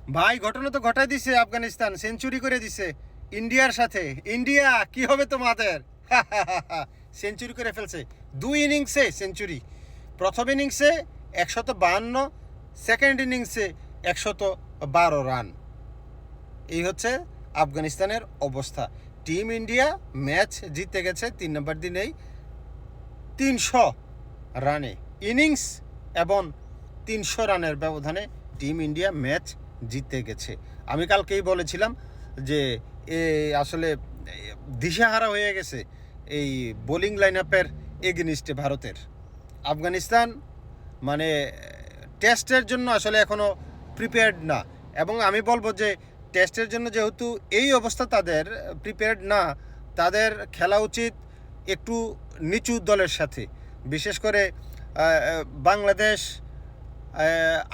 ভাই ঘটনা তো ঘটাই দিছে, আফগানিস্তান সেঞ্চুরি করে দিছে ইন্ডিয়ার সাথে। ইন্ডিয়া কি হবে তোমাদের? সেঞ্চুরি করে ফেলছে 2 ইনিংসে সেঞ্চুরি। প্রথম ইনিংসে 152, সেকেন্ড ইনিংসে 112 রান। এই হচ্ছে আফগানিস্তানের অবস্থা। টিম ইন্ডিয়া ম্যাচ জিতে গেছে 3 নম্বর দিনেই 300 রানে ইনিংস এবং 300 রানের ব্যবধানে টিম ইন্ডিয়া ম্যাচ জিতে গেছে। আমি কালকেই বলেছিলাম যে আসলে দিশেহারা হয়ে গেছে এই বোলিং লাইন আপের এগেনিস্টে ভারতের। আফগানিস্তান মানে টেস্টের জন্য আসলে এখনও প্রিপেয়ার্ড না। এবং আমি বলবো যে টেস্টের জন্য যেহেতু এই অবস্থা, তাদের প্রিপেয়ার্ড না, তাদের খেলা উচিত একটু নিচু দলের সাথে। বিশেষ করে বাংলাদেশ,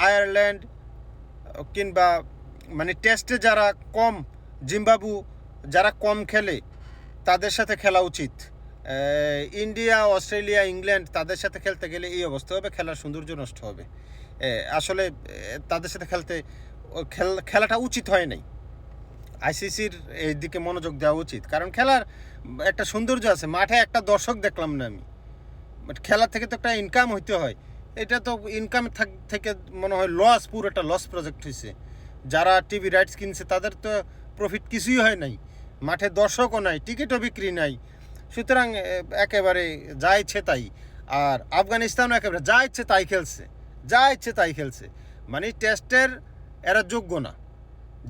আয়ারল্যান্ড কিংবা মানে টেস্টে যারা কম, জিম্বাবু যারা কম খেলে তাদের সাথে খেলা উচিত। ইন্ডিয়া, অস্ট্রেলিয়া, ইংল্যান্ড তাদের সাথে খেলতে গেলে এই অবস্থা হবে, খেলার সৌন্দর্য নষ্ট হবে। আসলে তাদের সাথে খেলাটা উচিত হয় নাই। আইসিসির এই দিকে মনোযোগ দেওয়া উচিত, কারণ খেলার একটা সৌন্দর্য আছে। মাঠে একটা দর্শক দেখলাম না আমি, খেলা থেকে তো একটা ইনকাম হইতে হয়। এটা তো ইনকাম থেকে মনে হয় লস, পুরোটা লস প্রজেক্ট হয়েছে। যারা টিভি রাইটস কিনছে তাদের তো প্রফিট কিছুই হয় নাই, মাঠে দর্শকও নাই, টিকিটও বিক্রি নাই। সুতরাং একেবারে যা ইচ্ছে তাই। আর আফগানিস্তানও একেবারে যা ইচ্ছে তাই খেলছে, যা ইচ্ছে তাই খেলছে। মানে টেস্টের এরা যোগ্য না।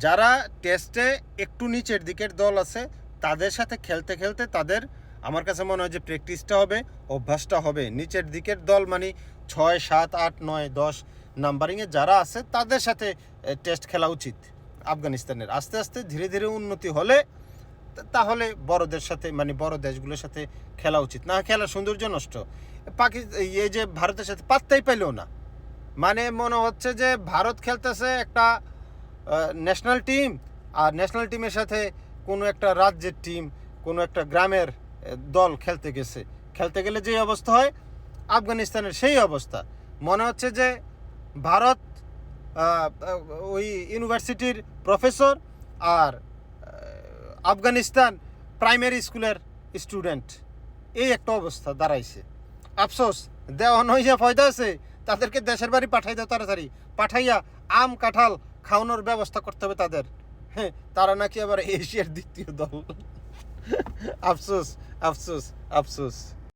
যারা টেস্টে একটু নিচের দিকের দল আছে তাদের সাথে খেলতে খেলতে তাদের, আমার কাছে মনে হয় যে প্র্যাকটিসটা হবে, অভ্যাসটা হবে। নিচের দিকের দল মানে 6, 7, 8, 9, 10 নাম্বারিংয়ে যারা আছে তাদের সাথে টেস্ট খেলা উচিত আফগানিস্তানের। আস্তে আস্তে ধীরে ধীরে উন্নতি হলে তাহলে বড়দের সাথে, মানে বড় দেশগুলোর সাথে খেলা উচিত। না খেলার সৌন্দর্য নষ্ট। এই যে ভারতের সাথে পাত্তাই পাইল না। মানে মনে হচ্ছে যে ভারত খেলতেছে একটা ন্যাশনাল টিম, আর ন্যাশনাল টিমের সাথে কোনো একটা রাজ্যের টিম, কোনো একটা গ্রামের দল খেলতে গেলে যে অবস্থা হয়, আফগানিস্তানের সেই অবস্থা। মনে হচ্ছে যে ভারত ওই ইউনিভার্সিটির প্রফেসর আর আফগানিস্তান প্রাইমারি স্কুলের স্টুডেন্ট, এই একটা অবস্থা দাঁড়াইছে। আফসোস, দেওয়া নয় যে ফয়দা আছে, তাদেরকে দেশের বাড়ি পাঠাই দাও তাড়াতাড়ি। পাঠাইয়া আম কাঁঠাল খাওয়ানোর ব্যবস্থা করতে হবে তাদের। হ্যাঁ, তারা নাকি আবার এশিয়ার দ্বিতীয় দল। আফসোস, আফসোস, আফসোস।